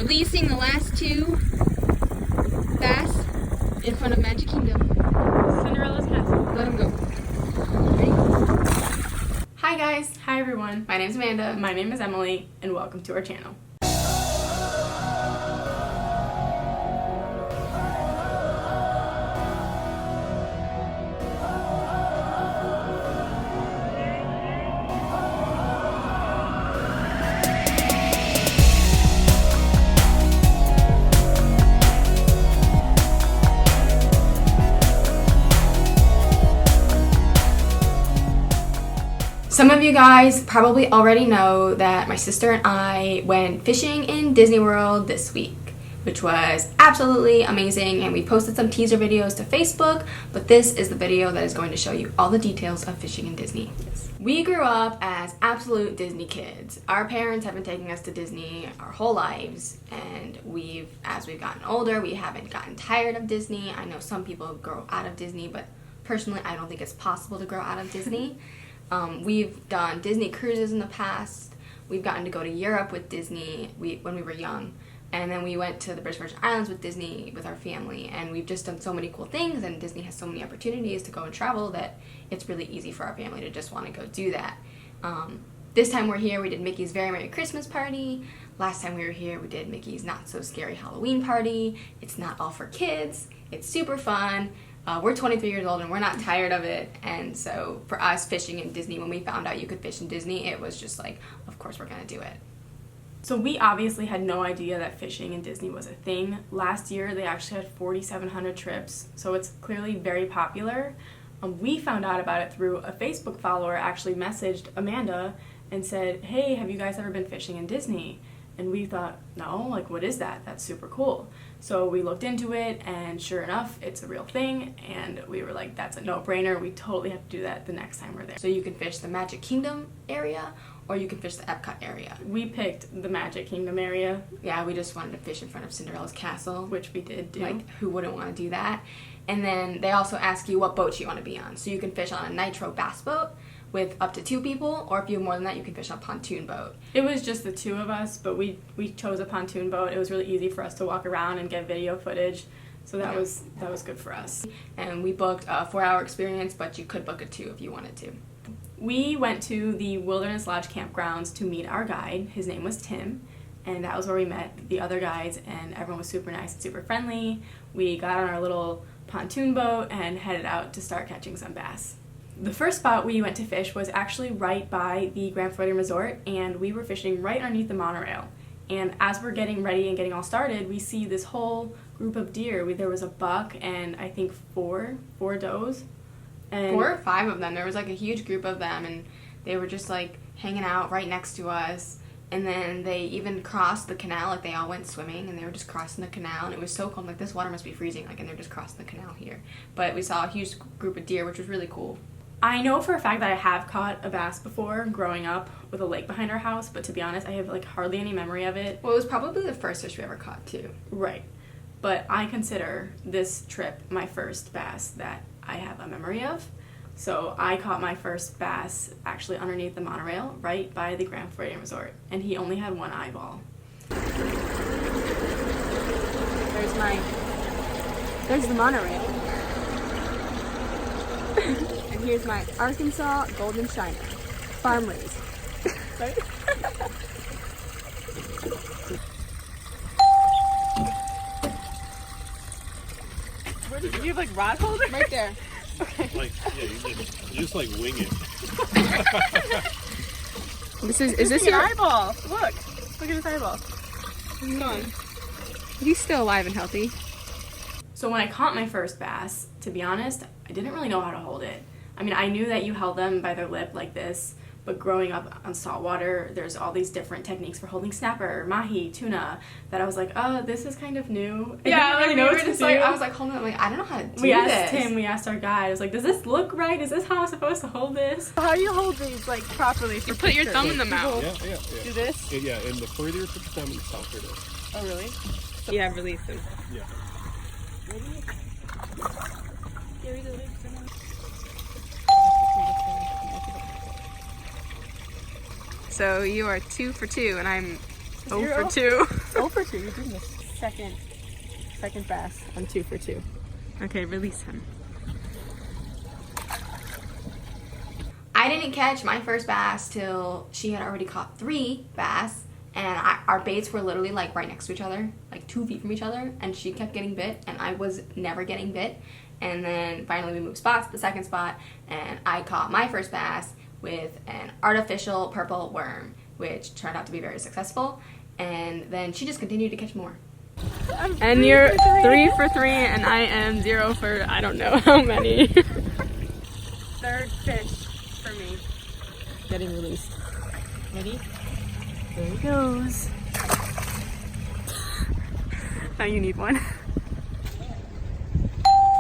releasing the last two bass in front of Magic Kingdom. Cinderella's castle. Let them go. Ready? Hi guys. Hi everyone. My name's Amanda. My name is Emily, and welcome to our channel. Some of you guys probably already know that my sister and I went fishing in Disney World this week, which was absolutely amazing, and we posted some teaser videos to Facebook, but this is the video that is going to show you all the details of fishing in Disney. We grew up as absolute Disney kids. Our parents have been taking us to Disney our whole lives, and as we've gotten older, we haven't gotten tired of Disney. I know some people grow out of Disney, but personally, I don't think it's possible to grow out of Disney. We've done Disney cruises in the past. We've gotten to go to Europe with Disney when we were young. And then we went to the British Virgin Islands with Disney with our family. And we've just done so many cool things, and Disney has so many opportunities to go and travel that it's really easy for our family to just want to go do that. This time we're here, we did Mickey's Very Merry Christmas Party. Last time we were here, we did Mickey's Not So Scary Halloween Party. It's not all for kids. It's super fun. We're 23 years old and we're not tired of it, and so for us, fishing in Disney, when we found out you could fish in Disney, it was just like, of course we're gonna do it. So we obviously had no idea that fishing in Disney was a thing. Last year they actually had 4,700 trips, so it's clearly very popular. We found out about it through a Facebook follower actually messaged Amanda and said, hey, have you guys ever been fishing in Disney? And we thought, no, like, what is that? That's super cool. So we looked into it, and sure enough, it's a real thing, and we were like, that's a no-brainer. We totally have to do that the next time we're there. So you can fish the Magic Kingdom area, or you can fish the Epcot area. We picked the Magic Kingdom area. Yeah, we just wanted to fish in front of Cinderella's castle. Which we did do. Like, who wouldn't want to do that? And then they also ask you what boat you want to be on. So you can fish on a nitro bass boat with up to 2 people, or if you have more than that, you can fish on a pontoon boat. It was just the 2 of us, but we chose a pontoon boat. It was really easy for us to walk around and get video footage, so that was good for us. And we booked a 4-hour experience, but you could book a 2 if you wanted to. We went to the Wilderness Lodge campgrounds to meet our guide. His name was Tim, and that was where we met the other guides, and everyone was super nice and super friendly. We got on our little pontoon boat and headed out to start catching some bass. The first spot we went to fish was actually right by the Grand Floridian resort, and we were fishing right underneath the monorail. And as we're getting ready and getting all started, we see this whole group of deer. There was a buck and I think four does. And 4 or 5 of them. There was like a huge group of them, and they were just like hanging out right next to us. And then they even crossed the canal, like they all went swimming, and they were just crossing the canal, and it was so cold. Like, this water must be freezing, like, and they're just crossing the canal here. But we saw a huge group of deer, which was really cool. I know for a fact that I have caught a bass before growing up with a lake behind our house, but to be honest, I have like hardly any memory of it. Well, it was probably the first fish we ever caught too. Right. But I consider this trip my first bass that I have a memory of. So I caught my first bass actually underneath the monorail right by the Grand Floridian resort, and he only had 1 eyeball. There's the monorail. And here's my Arkansas Golden Shiner, farm raised. Right? Where did you have like rod holder? Right there. Okay. Like, yeah, you just like wing it. Is this your eyeball? Look at his eyeball. He's gone. He's still alive and healthy. So when I caught my first bass, to be honest, I didn't really know how to hold it. I mean, I knew that you held them by their lip like this, but growing up on saltwater, there's all these different techniques for holding snapper, mahi, tuna, that I was like, oh, this is kind of new. I didn't really know what to do. I was like, hold on, like, I don't know how to do this. We asked our guide, I was like, does this look right? Is this how I'm supposed to hold this? How do you hold these like properly? You put your thumb in the mouth. Yeah. Do this? Yeah, and the further you put your thumb, the softer it is. Oh, really? Yeah, release them. Yeah. So you are 2 for 2, and I'm 0 for 2. 0 for 2, you did this. Second bass. I'm 2 for 2. Okay, release him. I didn't catch my first bass till she had already caught 3 bass, and our baits were literally like right next to each other, like 2 feet from each other, and she kept getting bit and I was never getting bit. And then finally we moved spots, the second spot, and I caught my first bass with an artificial purple worm, which turned out to be very successful. And then she just continued to catch more. And you're 3 for 3 and I am 0 for I don't know how many. Third fish for me. Getting released. Ready? There he goes. Now you need one.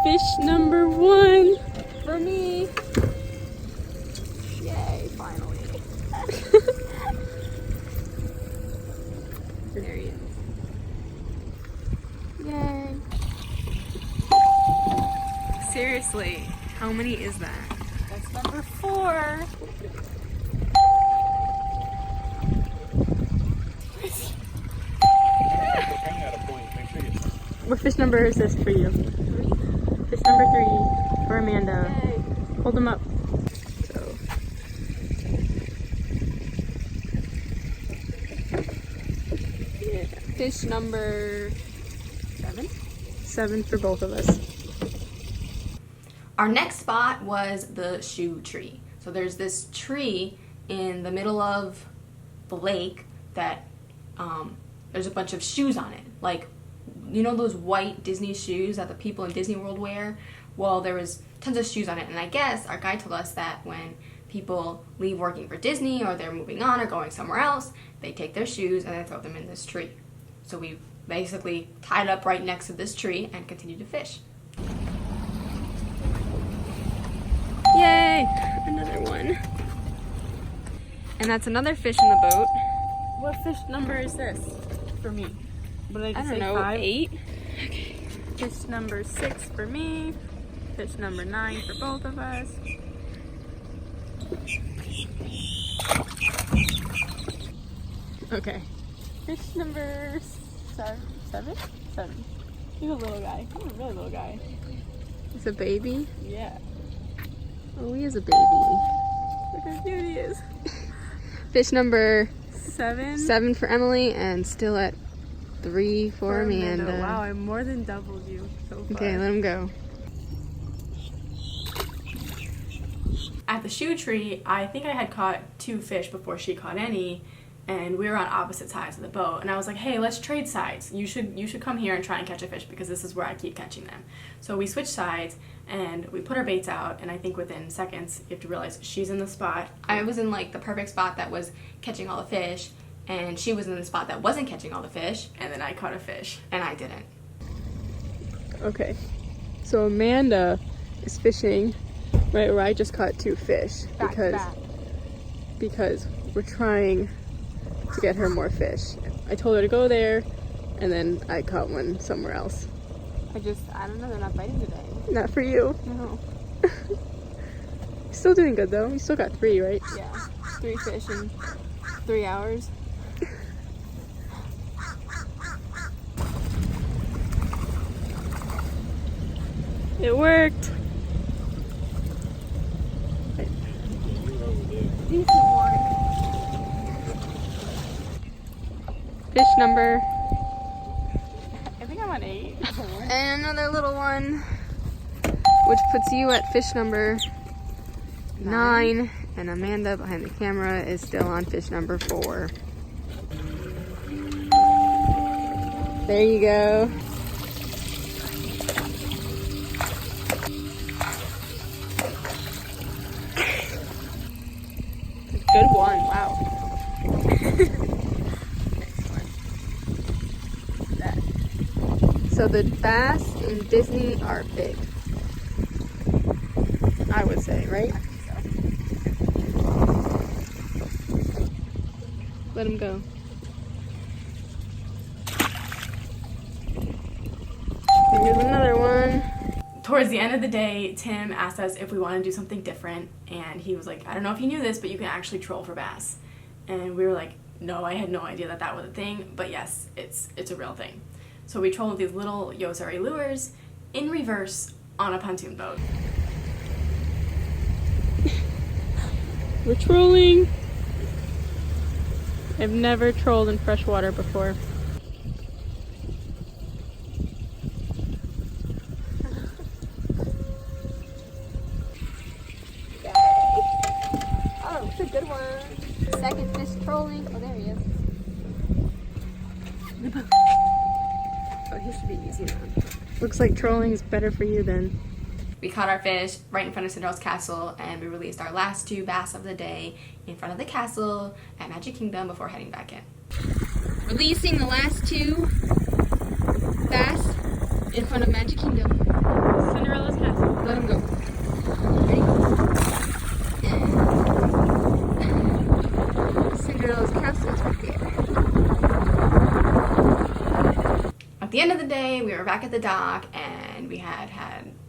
Fish number 1 for me. Yay, finally. There he is. Yay. Seriously, how many is that? That's number 4. What fish number is this for you? 3. Fish number 3 for Amanda. Yay. Hold them up. So. Yeah. Fish number 7? 7 for both of us. Our next spot was the shoe tree. So there's this tree in the middle of the lake that there's a bunch of shoes on it. Like, you know those white Disney shoes that the people in Disney World wear? Well, there was tons of shoes on it, and I guess our guide told us that when people leave working for Disney or they're moving on or going somewhere else, they take their shoes and they throw them in this tree. So we basically tied up right next to this tree and continued to fish. Yay! Another one. And that's another fish in the boat. What fish number is this for me? What did I just say? don't know, 5? 8? Okay. Fish number 6 for me. Fish number 9 for both of us. Okay. Fish number 7? 7. He's a little guy. He's a really little guy. It's a baby? Yeah. Oh, he is a baby. Look how cute he is. Fish number 7. 7 for Emily, and still at 3 for Amanda. Wow, I more than doubled you so far. Okay, let him go. At the shoe tree, I think I had caught 2 fish before she caught any, and we were on opposite sides of the boat. And I was like, hey, let's trade sides. You should come here and try and catch a fish because this is where I keep catching them. So we switched sides and we put our baits out, and I think within seconds you have to realize she's in the spot. I was in like the perfect spot that was catching all the fish, and she was in the spot that wasn't catching all the fish, And then I caught a fish. and I didn't. Okay, so Amanda is fishing right where I just caught 2 fish because we're trying to get her more fish. I told her to go there, and then I caught one somewhere else. I don't know, they're not biting today. Not for you. No. Still doing good though. You still got 3, right? Yeah, 3 fish in 3 hours. It worked. Decent one. Fish number. I think I'm on 8. And another little one, which puts you at fish number 9, and Amanda behind the camera is still on fish number 4. There you go. Good one. Wow. So the bass in Disney are big, I would say, right? Let him go. Here's another one. Towards the end of the day, Tim asked us if we want to do something different, and he was like, I don't know if you knew this, but you can actually troll for bass. And we were like, no, I had no idea that that was a thing, but yes, it's a real thing. So we troll with these little Yosari lures in reverse on a pontoon boat. We're trolling. I've never trolled in fresh water before. Oh, it's a good one. Second fish trolling. Oh, there he is. Oh, he should be easy now. Looks like trolling is better for you then. We caught our fish right in front of Cinderella's castle, and we released our last 2 bass of the day in front of the castle at Magic Kingdom before heading back in. Releasing the last 2 bass in front of Magic Kingdom. Cinderella's castle. Let them go. Ready? Cinderella's castle is right there. At the end of the day, we were back at the dock, and we had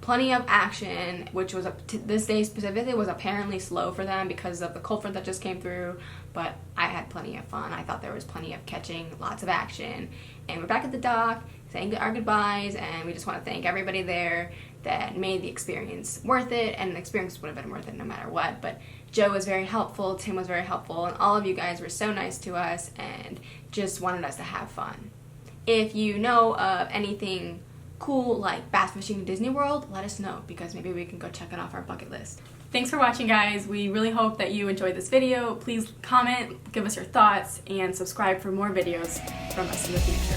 plenty of action, which was this day specifically was apparently slow for them because of the cold front that just came through, but I had plenty of fun. I thought there was plenty of catching, lots of action, and we're back at the dock saying our goodbyes, and we just want to thank everybody there that made the experience worth it, and the experience would have been worth it no matter what. But Joe was very helpful, Tim was very helpful, and all of you guys were so nice to us and just wanted us to have fun. If you know of anything cool like bass fishing in Disney World, let us know, because maybe we can go check it off our bucket list. Thanks for watching, guys. We really hope that you enjoyed this video. Please comment, give us your thoughts, and subscribe for more videos from us in the future.